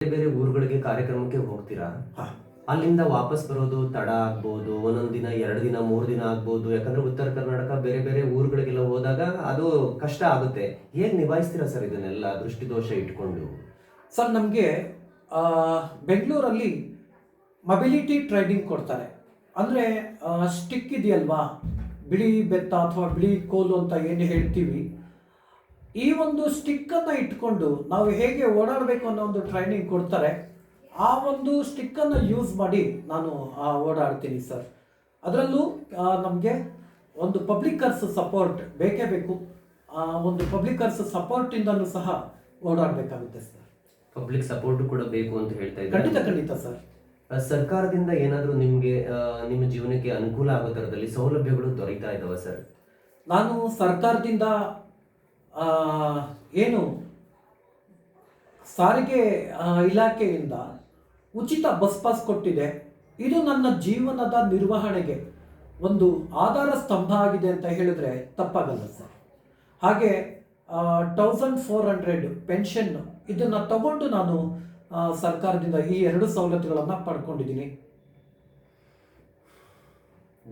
ಬೇರೆ ಬೇರೆ ಊರುಗಳಿಗೆ ಕಾರ್ಯಕ್ರಮಕ್ಕೆ ಹೋಗ್ತೀರಾ? ಹಾ. ಅಲ್ಲಿಂದ ವಾಪಸ್ ಬರೋದು ತಡ ಆಗ್ಬೋದು, ಒಂದೊಂದು ದಿನ 2 ದಿನ 3 ದಿನ ಆಗ್ಬೋದು. ಯಾಕಂದ್ರೆ ಉತ್ತರ ಕರ್ನಾಟಕ ಬೇರೆ ಬೇರೆ ಊರುಗಳಿಗೆಲ್ಲ ಹೋದಾಗ ಅದು ಕಷ್ಟ ಆಗುತ್ತೆ. ಹೇಗ್ ನಿಭಾಯಿಸ್ತೀರಾ ಸರ್ ಇದನ್ನೆಲ್ಲ ದೃಷ್ಟಿದೋಷ ಇಟ್ಕೊಂಡು? ಸರ್ ನಮಗೆ ಬೆಂಗಳೂರಲ್ಲಿ ಮೊಬಿಲಿಟಿ ಟ್ರೈನಿಂಗ್ ಕೊಡ್ತಾರೆ. ಅಂದರೆ ಸ್ಟಿಕ್ ಇದೆಯಲ್ವಾ, ಬಿಳಿ ಬೆತ್ತ ಅಥವಾ ಬಿಳಿ ಕೋಲು ಅಂತ ಏನು ಹೇಳ್ತೀವಿ, ಈ ಒಂದು ಸ್ಟಿಕ್ಕನ್ನು ಇಟ್ಕೊಂಡು ನಾವು ಹೇಗೆ ಓಡಾಡಬೇಕು ಅನ್ನೋ ಒಂದು ಟ್ರೈನಿಂಗ್ ಕೊಡ್ತಾರೆ. ಆ ಒಂದು ಸ್ಟಿಕ್ಕನ್ನು ಯೂಸ್ ಮಾಡಿ ನಾನು ಓಡಾಡ್ತೀನಿ ಸರ್. ಅದರಲ್ಲೂ ನಮಗೆ ಒಂದು ಪಬ್ಲಿಕರ್ಸ್ ಸಪೋರ್ಟ್ ಬೇಕೇ ಬೇಕು. ಒಂದು ಪಬ್ಲಿಕರ್ಸ್ ಸಪೋರ್ಟಿಂದಲೂ ಸಹ ಓಡಾಡಬೇಕಾಗುತ್ತೆ ಸರ್. ಪಬ್ಲಿಕ್ ಸಪೋರ್ಟ್ ಕೂಡ ಬೇಕು ಅಂತ ಹೇಳ್ತಾ ಖಂಡಿತ ಇದ್ದಾರೆ. ಖಂಡಿತ ಸರ್. ಸರ್ಕಾರದಿಂದ ಏನಾದರೂ ನಿಮ್ಗೆ ನಿಮ್ಮ ಜೀವನಕ್ಕೆ ಅನುಕೂಲ ಆಗೋ ತರದಲ್ಲಿ ಸೌಲಭ್ಯಗಳು ದೊರೀತಾ ಇದಾವ ಸರ್? ನಾನು ಸರ್ಕಾರದಿಂದ ಏನು ಸಾರಿಗೆ ಇಲಾಖೆಯಿಂದ ಉಚಿತ ಬಸ್ ಪಾಸ್ ಕೊಟ್ಟಿದೆ. ಇದು ನನ್ನ ಜೀವನದ ನಿರ್ವಹಣೆಗೆ ಒಂದು ಆಧಾರ ಸ್ತಂಭ ಆಗಿದೆ ಅಂತ ಹೇಳಿದ್ರೆ ತಪ್ಪಾಗಲ್ಲ ಸರ್. ಹಾಗೆ 1400 ಪೆನ್ಷನ್ ಇದನ್ನು ತಗೊಂಡು ನಾನು ಸರ್ಕಾರದಿಂದ ಈ 2 ಸವಲತ್ತುಗಳನ್ನು ಪಡ್ಕೊಂಡಿದ್ದೀನಿ.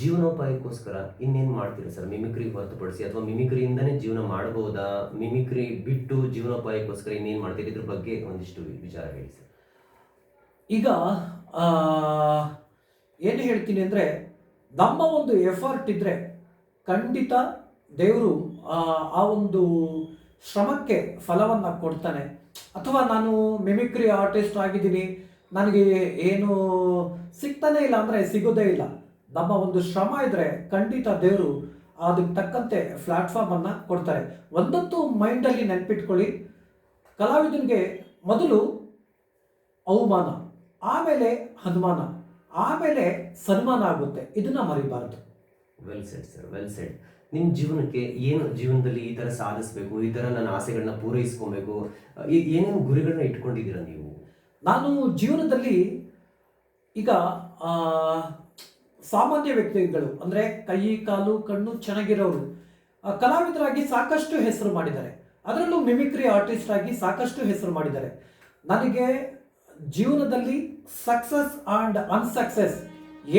ಜೀವನೋಪಾಯಕ್ಕೋಸ್ಕರ ಇನ್ನೇನು ಮಾಡ್ತೀರಾ ಸರ್ ಮಿಮಿಕ್ರಿ ಹೊರತುಪಡಿಸಿ? ಅಥವಾ ಮಿಮಿಕ್ರಿಯಿಂದನೇ ಜೀವನ ಮಾಡಬಹುದಾ? ಮಿಮಿಕ್ರಿ ಬಿಟ್ಟು ಜೀವನೋಪಾಯಕ್ಕೋಸ್ಕರ ಇನ್ನೇನು ಮಾಡ್ತೀರಿ? ಇದ್ರ ಬಗ್ಗೆ ಒಂದಿಷ್ಟು ವಿಚಾರ ಹೇಳಿ ಸರ್. ಈಗ ಏನು ಹೇಳ್ತೀನಿ ಅಂದರೆ, ನಮ್ಮ ಒಂದು ಎಫರ್ಟ್ ಇದ್ದರೆ ಖಂಡಿತ ದೇವರು ಆ ಒಂದು ಶ್ರಮಕ್ಕೆ ಫಲವನ್ನು ಕೊಡ್ತಾನೆ. ಅಥವಾ ನಾನು ಮಿಮಿಕ್ರಿ ಆರ್ಟಿಸ್ಟ್ ಆಗಿದ್ದೀನಿ, ನನಗೆ ಏನು ಸಿಗ್ತಾನೆ ಇಲ್ಲ ಅಂದರೆ ಸಿಗೋದೇ ಇಲ್ಲ. ನಮ್ಮ ಒಂದು ಶ್ರಮ ಇದ್ದರೆ ಖಂಡಿತ ದೇವರು ಅದಕ್ಕೆ ತಕ್ಕಂತೆ ಪ್ಲ್ಯಾಟ್ಫಾರ್ಮನ್ನು ಕೊಡ್ತಾರೆ. ಒಂದೊಂದು ಮೈಂಡಲ್ಲಿ ನೆನಪಿಟ್ಕೊಳ್ಳಿ, ಕಲಾವಿದನಿಗೆ ಮೊದಲು ಅವಮಾನ, ಆಮೇಲೆ ಹನುಮಾನ, ಆಮೇಲೆ ಸನ್ಮಾನ ಆಗುತ್ತೆ. ಇದನ್ನು ಮರಿಬಾರದು. Well said sir, well said. ನಿಮ್ಮ ಜೀವನಕ್ಕೆ ಏನು ಜೀವನದಲ್ಲಿ ಈ ಥರ ಸಾಧಿಸಬೇಕು, ಈ ಥರ ನನ್ನ ಆಸೆಗಳನ್ನ ಪೂರೈಸ್ಕೊಬೇಕು, ಏನೇನು ಗುರಿಗಳನ್ನ ಇಟ್ಕೊಂಡಿದ್ದೀರಾ ನೀವು? ನಾನು ಜೀವನದಲ್ಲಿ ಈಗ ಸಾಮಾನ್ಯ ವ್ಯಕ್ತಿಗಳು ಅಂದರೆ ಕೈ ಕಾಲು ಕಣ್ಣು ಚೆನ್ನಾಗಿರೋರು ಕಲಾವಿದರಾಗಿ ಸಾಕಷ್ಟು ಹೆಸರು ಮಾಡಿದ್ದಾರೆ. ಅದರಲ್ಲೂ ಮಿಮಿಕ್ರಿ ಆರ್ಟಿಸ್ಟ್ ಆಗಿ ಸಾಕಷ್ಟು ಹೆಸರು ಮಾಡಿದ್ದಾರೆ. ನನಗೆ ಜೀವನದಲ್ಲಿ ಸಕ್ಸಸ್ ಆ್ಯಂಡ್ ಅನ್ಸಕ್ಸಸ್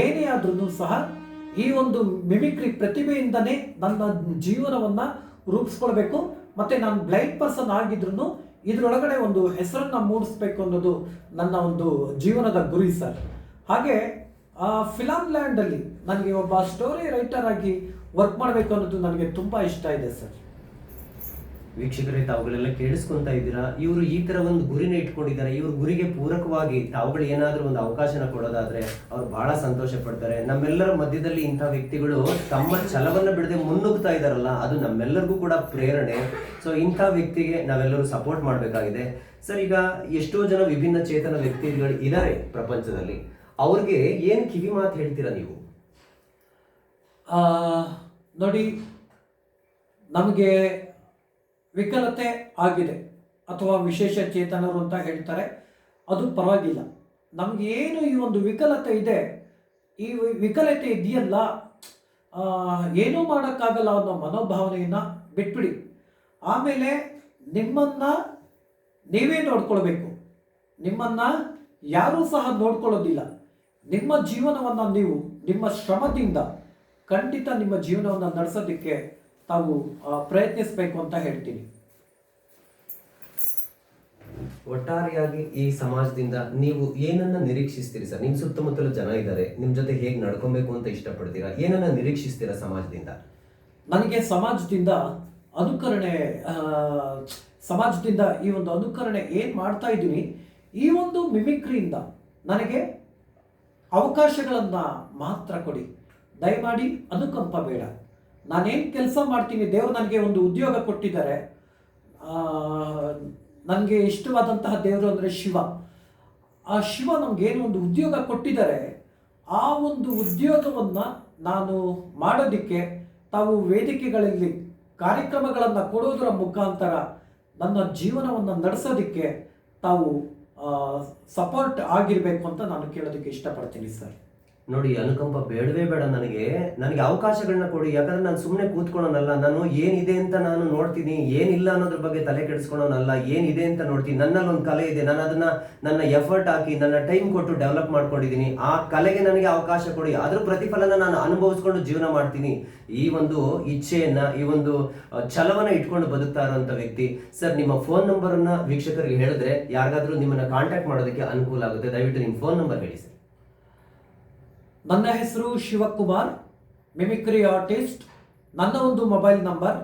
ಏನೇ ಆದ್ರೂ ಸಹ ಈ ಒಂದು ಮಿಮಿಕ್ರಿ ಪ್ರತಿಭೆಯಿಂದನೇ ನನ್ನ ಜೀವನವನ್ನು ರೂಪಿಸ್ಕೊಳ್ಬೇಕು. ಮತ್ತು ನಾನು ಬ್ಲೈಂಡ್ ಪರ್ಸನ್ ಆಗಿದ್ರು ಇದರೊಳಗಡೆ ಒಂದು ಹೆಸರನ್ನು ಮೂಡಿಸ್ಬೇಕು ಅನ್ನೋದು ನನ್ನ ಒಂದು ಜೀವನದ ಗುರಿ ಸರ್. ಹಾಗೆ ಫಿಲಮ್ ಲ್ಯಾಂಡಲ್ಲಿ ನನಗೆ ಒಬ್ಬ ಸ್ಟೋರಿ ರೈಟರ್ ಆಗಿ ವರ್ಕ್ ಮಾಡಬೇಕು ಅನ್ನೋದು ನನಗೆ ತುಂಬ ಇಷ್ಟ ಇದೆ ಸರ್. ವೀಕ್ಷಕರೇ, ತಾವುಗಳೆಲ್ಲ ಕೇಳಿಸ್ಕೊಂತಾ ಇದ್ದೀರಾ? ಇವರು ಈ ಥರ ಒಂದು ಗುರಿನ ಇಟ್ಕೊಂಡಿದ್ದಾರೆ. ಇವ್ರ ಗುರಿಗೆ ಪೂರಕವಾಗಿ ತಾವುಗಳು ಏನಾದರೂ ಒಂದು ಅವಕಾಶನ ಕೊಡೋದಾದ್ರೆ ಅವ್ರು ಬಹಳ ಸಂತೋಷ ಪಡ್ತಾರೆ. ನಮ್ಮೆಲ್ಲರ ಮಧ್ಯದಲ್ಲಿ ಇಂಥ ವ್ಯಕ್ತಿಗಳು ತಮ್ಮ ಛಲವನ್ನು ಬಿಡದೆ ಮುನ್ನುಗ್ತಾ ಇದ್ದಾರಲ್ಲ, ಅದು ನಮ್ಮೆಲ್ಲರಿಗೂ ಕೂಡ ಪ್ರೇರಣೆ. ಸೊ ಇಂಥ ವ್ಯಕ್ತಿಗೆ ನಾವೆಲ್ಲರೂ ಸಪೋರ್ಟ್ ಮಾಡಬೇಕಾಗಿದೆ ಸರ್. ಈಗ ಎಷ್ಟೋ ಜನ ವಿಭಿನ್ನ ಚೇತನ ವ್ಯಕ್ತಿಗಳು ಇದ್ದಾರೆ ಪ್ರಪಂಚದಲ್ಲಿ, ಅವ್ರಿಗೆ ಏನು ಕಿವಿ ಮಾತು ಹೇಳ್ತೀರಾ ನೀವು? ನೋಡಿ, ನಮಗೆ ವಿಕಲತೆ ಆಗಿದೆ ಅಥವಾ ವಿಶೇಷ ಚೇತನರು ಅಂತ ಹೇಳ್ತಾರೆ, ಅದು ಪರವಾಗಿಲ್ಲ. ನಮಗೆ ಏನು ಈ ಒಂದು ವಿಕಲತೆ ಇದೆ, ಈ ವಿಕಲತೆ ಇದೆಯಲ್ಲ, ಏನೂ ಮಾಡೋಕ್ಕಾಗಲ್ಲ ಅನ್ನೋ ಮನೋಭಾವನೆಯನ್ನು ಬಿಟ್ಬಿಡಿ. ಆಮೇಲೆ ನಿಮ್ಮನ್ನು ನೀವೇ ನೋಡ್ಕೊಳ್ಬೇಕು. ನಿಮ್ಮನ್ನು ಯಾರೂ ಸಹ ನೋಡ್ಕೊಳ್ಳೋದಿಲ್ಲ. ನಿಮ್ಮ ಜೀವನವನ್ನು ನೀವು ನಿಮ್ಮ ಶ್ರಮದಿಂದ ಖಂಡಿತ ನಿಮ್ಮ ಜೀವನವನ್ನು ನಡೆಸೋದಕ್ಕೆ ತಾವು ಪ್ರಯತ್ನಿಸಬೇಕು ಅಂತ ಹೇಳ್ತೀನಿ. ಒಟ್ಟಾರೆಯಾಗಿ ಈ ಸಮಾಜದಿಂದ ನೀವು ಏನನ್ನ ನಿರೀಕ್ಷಿಸ್ತೀರಿ ಸರ್? ನಿಮ್ಮ ಸುತ್ತಮುತ್ತಲ ಜನ ಇದ್ದಾರೆ, ನಿಮ್ಮ ಜೊತೆ ಹೇಗೆ ನಡ್ಕೊಬೇಕು ಅಂತ ಇಷ್ಟಪಡ್ತೀರಾ? ಏನನ್ನ ನಿರೀಕ್ಷಿಸ್ತೀರಾ ಸಮಾಜದಿಂದ? ನನಗೆ ಸಮಾಜದಿಂದ ಅನುಕರಣೆ, ಸಮಾಜದಿಂದ ಈ ಒಂದು ಅನುಕರಣೆ ಏನು ಮಾಡ್ತಾ ಇದ್ದೀನಿ, ಈ ಒಂದು ಮಿಮಿಕ್ರಿಯಿಂದ ನನಗೆ ಅವಕಾಶಗಳನ್ನು ಮಾತ್ರ ಕೊಡಿ. ದಯಮಾಡಿ ಅನುಕಂಪ ಬೇಡ. ನಾನೇನು ಕೆಲಸ ಮಾಡ್ತೀನಿ, ದೇವರು ನನಗೆ ಒಂದು ಉದ್ಯೋಗ ಕೊಟ್ಟಿದ್ದಾರೆ. ನನಗೆ ಇಷ್ಟವಾದಂತಹ ದೇವರು ಅಂದರೆ ಶಿವ. ಆ ಶಿವ ನಮಗೇನು ಒಂದು ಉದ್ಯೋಗ ಕೊಟ್ಟಿದ್ದಾರೆ, ಆ ಒಂದು ಉದ್ಯೋಗವನ್ನು ನಾನು ಮಾಡೋದಕ್ಕೆ ತಾವು ವೇದಿಕೆಗಳಲ್ಲಿ ಕಾರ್ಯಕ್ರಮಗಳನ್ನು ಕೊಡೋದರ ಮುಖಾಂತರ ನನ್ನ ಜೀವನವನ್ನು ನಡೆಸೋದಕ್ಕೆ ತಾವು ಸಪೋರ್ಟ್ ಆಗಿರಬೇಕು ಅಂತ ನಾನು ಕೇಳೋದಕ್ಕೆ ಇಷ್ಟಪಡ್ತೀನಿ ಸರ್. ನೋಡಿ, ಅನುಕಂಪ ಬೇಡವೇ ಬೇಡ ನನಗೆ. ನನಗೆ ಅವಕಾಶಗಳನ್ನ ಕೊಡಿ. ಯಾಕಂದ್ರೆ ನಾನು ಸುಮ್ಮನೆ ಕೂತ್ಕೊಳ್ಳೋನಲ್ಲ. ನಾನು ಏನಿದೆ ಅಂತ ನಾನು ನೋಡ್ತೀನಿ, ಏನಿಲ್ಲ ಅನ್ನೋದ್ರ ಬಗ್ಗೆ ತಲೆ ಕೆಡಿಸ್ಕೊಳ್ಳೋನಲ್ಲ. ಏನಿದೆ ಅಂತ ನೋಡ್ತೀನಿ. ನನ್ನಲ್ಲಿ ಒಂದು ಕಲೆ ಇದೆ, ನಾನು ಅದನ್ನ ನನ್ನ ಎಫರ್ಟ್ ಹಾಕಿ ನನ್ನ ಟೈಮ್ ಕೊಟ್ಟು ಡೆವಲಪ್ ಮಾಡ್ಕೊಂಡಿದ್ದೀನಿ. ಆ ಕಲೆಗೆ ನನಗೆ ಅವಕಾಶ ಕೊಡಿ, ಅದ್ರ ಪ್ರತಿಫಲನ ನಾನು ಅನುಭವಿಸ್ಕೊಂಡು ಜೀವನ ಮಾಡ್ತೀನಿ. ಈ ಒಂದು ಇಚ್ಛೆಯನ್ನ, ಈ ಒಂದು ಛಲವನ್ನ ಇಟ್ಕೊಂಡು ಬದುಕ್ತಾ ಇರುವಂತ ವ್ಯಕ್ತಿ. ಸರ್, ನಿಮ್ಮ ಫೋನ್ ನಂಬರ್ ಅನ್ನ ವೀಕ್ಷಕರಿಗೆ ಹೇಳಿದ್ರೆ ಯಾರಿಗಾದ್ರೂ ನಿಮ್ಮನ್ನ ಕಾಂಟ್ಯಾಕ್ಟ್ ಮಾಡೋದಕ್ಕೆ ಅನುಕೂಲ ಆಗುತ್ತೆ. ದಯವಿಟ್ಟು ನಿಮ್ಮ ಫೋನ್ ನಂಬರ್ ಹೇಳಿ ಸರ್. ನನ್ನ ಹೆಸರು ಶಿವಕುಮಾರ್, ಮಿಮಿಕ್ರಿ ಆರ್ಟಿಸ್ಟ್. ನನ್ನ ಒಂದು ಮೊಬೈಲ್ ನಂಬರ್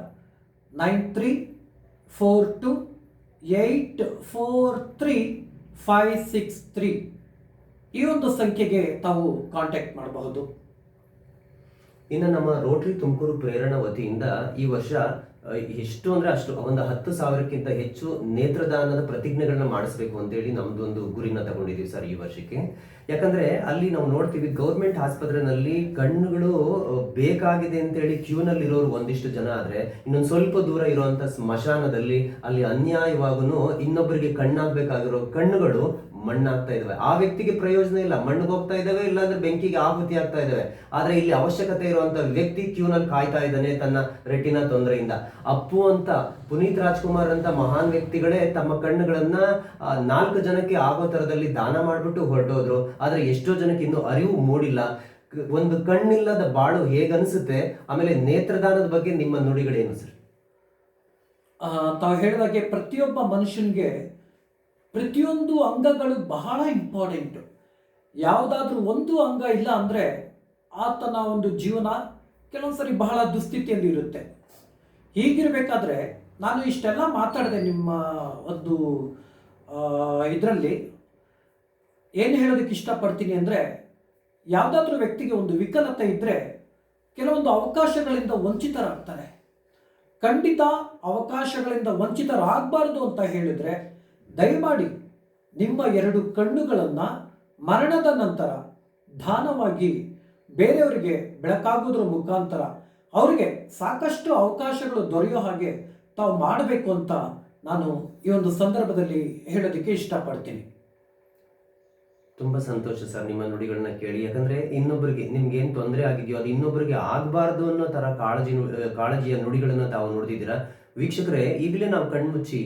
9342843563. ಈ ಒಂದು ಸಂಖ್ಯೆಗೆ ತಾವು ಕಾಂಟ್ಯಾಕ್ಟ್ ಮಾಡಬಹುದು. ಇನ್ನು ನಮ್ಮ ರೋಟರಿ ತುಮಕೂರು ಪ್ರೇರಣಾ ವತಿಯಿಂದ ಈ ವರ್ಷ ಎಷ್ಟು ಅಂದ್ರೆ ಅಷ್ಟು ಒಂದು 10,000ಕ್ಕಿಂತ ಹೆಚ್ಚು ನೇತ್ರದಾನದ ಪ್ರತಿಜ್ಞೆಗಳನ್ನ ಮಾಡಿಸ್ಬೇಕು ಅಂತೇಳಿ ನಮ್ದು ಒಂದು ಗುರಿನ ತಗೊಂಡಿದ್ದೀವಿ ಸರ್ ಈ ವರ್ಷಕ್ಕೆ. ಯಾಕಂದ್ರೆ ಅಲ್ಲಿ ನಾವು ನೋಡ್ತೀವಿ, ಗೌರ್ಮೆಂಟ್ ಆಸ್ಪತ್ರೆನಲ್ಲಿ ಕಣ್ಣುಗಳು ಬೇಕಾಗಿದೆ ಅಂತೇಳಿ ಕ್ಯೂನಲ್ಲಿ ಇರೋರು ಒಂದಿಷ್ಟು ಜನ ಆದ್ರೆ, ಇನ್ನೊಂದು ಸ್ವಲ್ಪ ದೂರ ಇರುವಂತ ಸ್ಮಶಾನದಲ್ಲಿ ಅಲ್ಲಿ ಅನ್ಯಾಯವಾಗೂ ಇನ್ನೊಬ್ಬರಿಗೆ ಕಣ್ಣಾಗ್ಬೇಕಾಗಿರೋ ಕಣ್ಣುಗಳು ಮಣ್ಣಾಗ್ತಾ ಇದಾವೆ. ಆ ವ್ಯಕ್ತಿಗೆ ಪ್ರಯೋಜನ ಇಲ್ಲ, ಮಣ್ಣಿಗೆ ಹೋಗ್ತಾ ಇದಾವೆ, ಇಲ್ಲಾಂದ್ರೆ ಬೆಂಕಿಗೆ ಆಹುತಿ ಆಗ್ತಾ ಇದಾವೆ. ಆದ್ರೆ ಇಲ್ಲಿ ಅವಶ್ಯಕತೆ ಇರುವಂತ ವ್ಯಕ್ತಿ ಕ್ಯೂನಲ್ಲಿ ಕಾಯ್ತಾ ಇದ್ದಾನೆ ತನ್ನ ರೆಟಿನಾ ತೊಂದರೆಯಿಂದ. ಅಪ್ಪು ಅಂತ, ಪುನೀತ್ ರಾಜ್ಕುಮಾರ್ ಅಂತ ಮಹಾನ್ ವ್ಯಕ್ತಿಗಳೇ ತಮ್ಮ ಕಣ್ಣುಗಳನ್ನ 4 ಜನಕ್ಕೆ ಆಗೋ ತರದಲ್ಲಿ ದಾನ ಮಾಡ್ಬಿಟ್ಟು ಹೊರಟೋದ್ರು. ಆದ್ರೆ ಎಷ್ಟೋ ಜನಕ್ಕೆ ಇನ್ನೂ ಅರಿವು ಮೂಡಿಲ್ಲ. ಒಂದು ಕಣ್ಣಿಲ್ಲದ ಬಾಳು ಹೇಗನ್ಸುತ್ತೆ. ಆಮೇಲೆ ನೇತ್ರದಾನದ ಬಗ್ಗೆ ನಿಮ್ಮ ನುಡಿಗಳೇನು ಸರ್? ತಾವು ಹೇಳಿದಾಗೆ ಪ್ರತಿಯೊಬ್ಬ ಮನುಷ್ಯನಿಗೆ ಪ್ರತಿಯೊಂದು ಅಂಗಗಳು ಬಹಳ ಇಂಪಾರ್ಟೆಂಟ್. ಯಾವುದಾದ್ರೂ ಒಂದು ಅಂಗ ಇಲ್ಲ ಅಂದರೆ ಆತನ ಒಂದು ಜೀವನ ಕೆಲವೊಂದ್ಸರಿ ಬಹಳ ದುಸ್ಥಿತಿಯಲ್ಲಿ ಇರುತ್ತೆ. ಹೀಗಿರಬೇಕಾದ್ರೆ ನಾನು ಇಷ್ಟೆಲ್ಲ ಮಾತಾಡಿದೆ ನಿಮ್ಮ ಒಂದು ಇದರಲ್ಲಿ ಏನು ಹೇಳೋದಕ್ಕೆ ಇಷ್ಟಪಡ್ತೀನಿ ಅಂದರೆ, ಯಾವುದಾದ್ರೂ ವ್ಯಕ್ತಿಗೆ ಒಂದು ವಿಕಲತೆ ಇದ್ದರೆ ಕೆಲವೊಂದು ಅವಕಾಶಗಳಿಂದ ವಂಚಿತರಾಗ್ತಾರೆ. ಖಂಡಿತ ಅವಕಾಶಗಳಿಂದ ವಂಚಿತರಾಗಬಾರ್ದು ಅಂತ ಹೇಳಿದರೆ ದಯಮಾಡಿ ನಿಮ್ಮ 2 ಕಣ್ಣುಗಳನ್ನು ಮರಣದ ನಂತರ ದಾನವಾಗಿ ಬೇರೆಯವರಿಗೆ ಬೆಳಕಾಗೋದ್ರ ಮುಖಾಂತರ ಅವರಿಗೆ ಸಾಕಷ್ಟು ಅವಕಾಶಗಳು ದೊರೆಯೋ ಹಾಗೆ ತಾವು ಮಾಡಬೇಕು ಅಂತ ನಾನು ಈ ಒಂದು ಸಂದರ್ಭದಲ್ಲಿ ಹೇಳೋದಕ್ಕೆ ಇಷ್ಟಪಡ್ತೀನಿ. ತುಂಬಾ ಸಂತೋಷ ಸರ್ ನಿಮ್ಮ ನುಡಿಗಳನ್ನ ಕೇಳಿ. ಯಾಕಂದ್ರೆ ಇನ್ನೊಬ್ಬರಿಗೆ ನಿಮ್ಗೆ ಏನ್ ತೊಂದರೆ ಆಗಿದೆಯೋ ಅದು ಇನ್ನೊಬ್ಬರಿಗೆ ಆಗಬಾರ್ದು ಅನ್ನೋ ತರ ಕಾಳಜಿಯ ನುಡಿಗಳನ್ನ ತಾವು ನೋಡಿದ್ದೀರಾ. ವೀಕ್ಷಕರೇ, ಈಗಲೇ ನಾವು ಕಣ್ಮುಚ್ಚಿ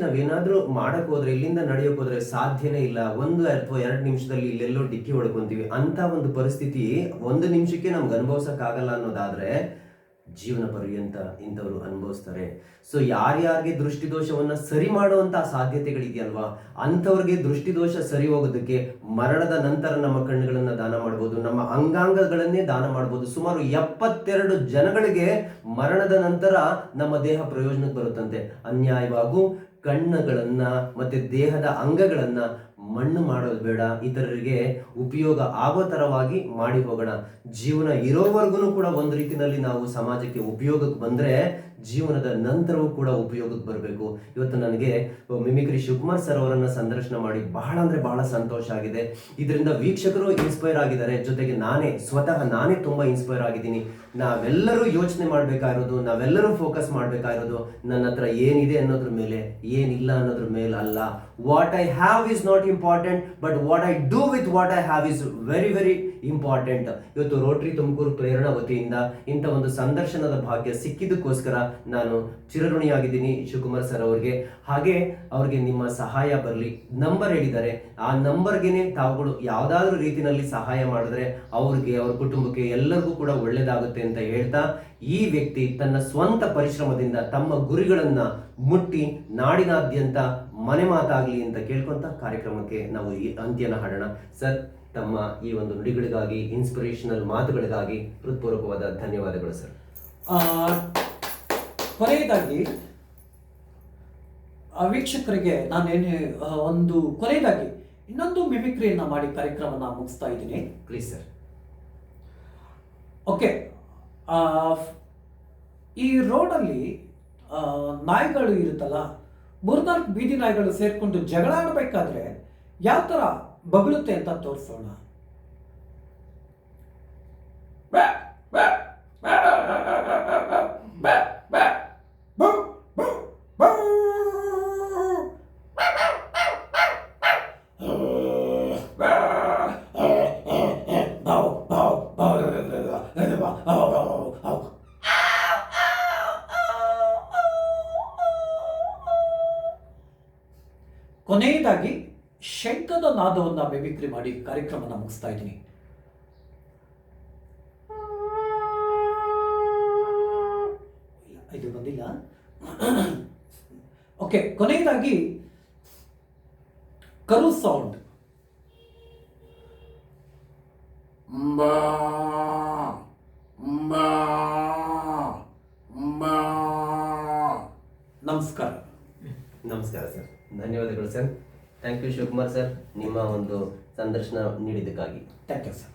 ನಾವೇನಾದ್ರೂ ಮಾಡಕ್ ಹೋದ್ರೆ, ಇಲ್ಲಿಂದ ನಡೆಯೋಕ್ ಹೋದ್ರೆ ಸಾಧ್ಯನೇ ಇಲ್ಲ. 1 ಅಥವಾ 2 ನಿಮಿಷದಲ್ಲಿ ಇಲ್ಲೆಲ್ಲೋ ಡಿಕ್ಕಿ ಹೊಡ್ಕೊಂತೀವಿ. ಅಂತ ಒಂದು ಪರಿಸ್ಥಿತಿ 1 ನಿಮಿಷಕ್ಕೆ ನಮ್ಗೆ ಅನುಭವಿಸಕ್ ಆಗಲ್ಲ ಅನ್ನೋದಾದ್ರೆ ಜೀವನ ಪರ್ಯಂತ ಇಂಥವ್ರು ಅನುಭವಿಸ್ತಾರೆ. ಸೊ ಯಾರ್ಯಾರಿಗೆ ದೃಷ್ಟಿದೋಷವನ್ನ ಸರಿ ಮಾಡುವಂತ ಸಾಧ್ಯತೆಗಳಿದೆಯಲ್ವಾ, ಅಂಥವ್ರಿಗೆ ದೃಷ್ಟಿದೋಷ ಸರಿ ಹೋಗೋದಕ್ಕೆ ಮರಣದ ನಂತರ ನಮ್ಮ ಕಣ್ಣುಗಳನ್ನ ದಾನ ಮಾಡ್ಬೋದು, ನಮ್ಮ ಅಂಗಾಂಗಗಳನ್ನೇ ದಾನ ಮಾಡ್ಬೋದು. ಸುಮಾರು 72 ಜನಗಳಿಗೆ ಮರಣದ ನಂತರ ನಮ್ಮ ದೇಹ ಪ್ರಯೋಜನಕ್ಕೆ ಬರುತ್ತಂತೆ. ಅನ್ಯಾಯವಾಗೂ ಕಣ್ಣುಗಳನ್ನ ಮತ್ತೆ ದೇಹದ ಅಂಗಗಳನ್ನ ಮಣ್ಣು ಮಾಡೋದು ಬೇಡ, ಇತರರಿಗೆ ಉಪಯೋಗ ಆಗೋ ತರವಾಗಿ ಮಾಡಿ ಹೋಗೋಣ. ಜೀವನ ಇರೋವರೆಗೂ ಕೂಡ ಒಂದು ರೀತಿಯಲ್ಲಿ ನಾವು ಸಮಾಜಕ್ಕೆ ಉಪಯೋಗಕ್ಕೆ ಬಂದ್ರೆ ಜೀವನದ ನಂತರವೂ ಕೂಡ ಉಪಯೋಗಕ್ಕೆ ಬರಬೇಕು. ಇವತ್ತು ನನಗೆ ಮಿಮಿಕ್ರಿ ಶಿವಕುಮಾರ್ ಸರ್ ಅವರನ್ನ ಸಂದರ್ಶನ ಮಾಡಿ ಬಹಳ ಅಂದ್ರೆ ಬಹಳ ಸಂತೋಷ ಆಗಿದೆ. ಇದರಿಂದ ವೀಕ್ಷಕರು ಇನ್ಸ್ಪೈರ್ ಆಗಿದ್ದಾರೆ, ಜೊತೆಗೆ ಸ್ವತಃ ನಾನೇ ತುಂಬಾ ಇನ್ಸ್ಪೈರ್ ಆಗಿದ್ದೀನಿ. ನಾವೆಲ್ಲರೂ ಯೋಚನೆ ಮಾಡ್ಬೇಕಾಗಿರೋದು, ನಾವೆಲ್ಲರೂ ಫೋಕಸ್ ಮಾಡ್ಬೇಕಾಗಿರೋದು ನನ್ನ ಹತ್ರ ಏನಿದೆ ಅನ್ನೋದ್ರ ಮೇಲೆ, ಏನಿಲ್ಲ ಅನ್ನೋದ್ರ ಮೇಲೆ ಅಲ್ಲ. What I have is not important, but what I do with what I have is very very important. ಇವತ್ತು ರೋಟರಿ ತುಮಕೂರು ಪ್ರೇರಣಾ ವತಿಯಿಂದ ಇಂಥ ಒಂದು ಸಂದರ್ಶನದ ಭಾಗ್ಯ ಸಿಕ್ಕಿದ್ದಕ್ಕೋಸ್ಕರ ನಾನು ಚಿರಋಣಿಯಾಗಿದ್ದೀನಿ ಶಿವಕುಮಾರ್ ಸರ್ ಅವರಿಗೆ. ಹಾಗೆ ಅವ್ರಿಗೆ ನಿಮ್ಮ ಸಹಾಯ ಬರಲಿ. ನಂಬರ್ ಹೇಳಿದ್ದಾರೆ, ಆ ನಂಬರ್ಗೆನೆ ತಾವುಗಳು ಯಾವುದಾದ್ರೂ ರೀತಿಯಲ್ಲಿ ಸಹಾಯ ಮಾಡಿದ್ರೆ ಅವ್ರಿಗೆ, ಅವ್ರ ಕುಟುಂಬಕ್ಕೆ ಎಲ್ಲರಿಗೂ ಕೂಡ ಒಳ್ಳೇದಾಗುತ್ತೆ ಅಂತ ಹೇಳ್ತಾ, ಈ ವ್ಯಕ್ತಿ ತನ್ನ ಸ್ವಂತ ಪರಿಶ್ರಮದಿಂದ ತಮ್ಮ ಗುರಿಗಳನ್ನ ಮುಟ್ಟಿ ನಾಡಿನಾದ್ಯಂತ ಮನೆ ಮಾತಾಗ್ಲಿ ಅಂತ ಕೇಳ್ಕೊಂತ ಕಾರ್ಯಕ್ರಮಕ್ಕೆ ನಾವು ಈ ಅಂತ್ಯನ ಹಾಡೋಣ. ಸರ್, ತಮ್ಮ ಈ ಒಂದು ನುಡಿಗಳಿಗಾಗಿ, ಇನ್ಸ್ಪಿರೇಷನಲ್ ಮಾತುಗಳಿಗಾಗಿ ಹೃತ್ಪೂರ್ವಕವಾದ ಧನ್ಯವಾದಗಳು ಸರ್. ಕೊನೆಯದಾಗಿ ವೀಕ್ಷಕರಿಗೆ ಕೊನೆಯದಾಗಿ ಇನ್ನೊಂದು ಮಿಮಿಕ್ರಿಯನ್ನ ಮಾಡಿ ಕಾರ್ಯಕ್ರಮನ ಮುಗಿಸ್ತಾ ಇದ್ದೀನಿ. Please sir. ಓಕೆ, ಈ ರೋಡಲ್ಲಿ ನಾಯಿಗಳು ಇರುತ್ತಲ್ಲ, 3-4 ಬೀದಿ ನಾಯಿಗಳು ಸೇರ್ಕೊಂಡು ಜಗಳ ಆಡಬೇಕಾದ್ರೆ ಯಾವ ಥರ ಬಗಳುತ್ತೆ ಅಂತ ತೋರಿಸೋಣ. ನಾವು ಎಂಥದ ನಾದವನ್ನ ಮಿಮಿಕ್ರಿ ಮಾಡಿ ಕಾರ್ಯಕ್ರಮನ ಮುಗಿಸ್ತಾ ಇದ್ದೀನಿ. ಇದು ಬಂದಿಲ್ಲ. ಓಕೆ, ಕೊನೆಯದಾಗಿ ಕರು ಸೌಂಡ್. ನಮಸ್ಕಾರ. ನಮಸ್ಕಾರ ಸರ್, ಧನ್ಯವಾದಗಳು sir. Thank you Shivakumar sir, ನಿಮ್ಮ ಒಂದು ಸಂದರ್ಶನ ನೀಡಿದ್ದಕ್ಕಾಗಿ. Thank you sir.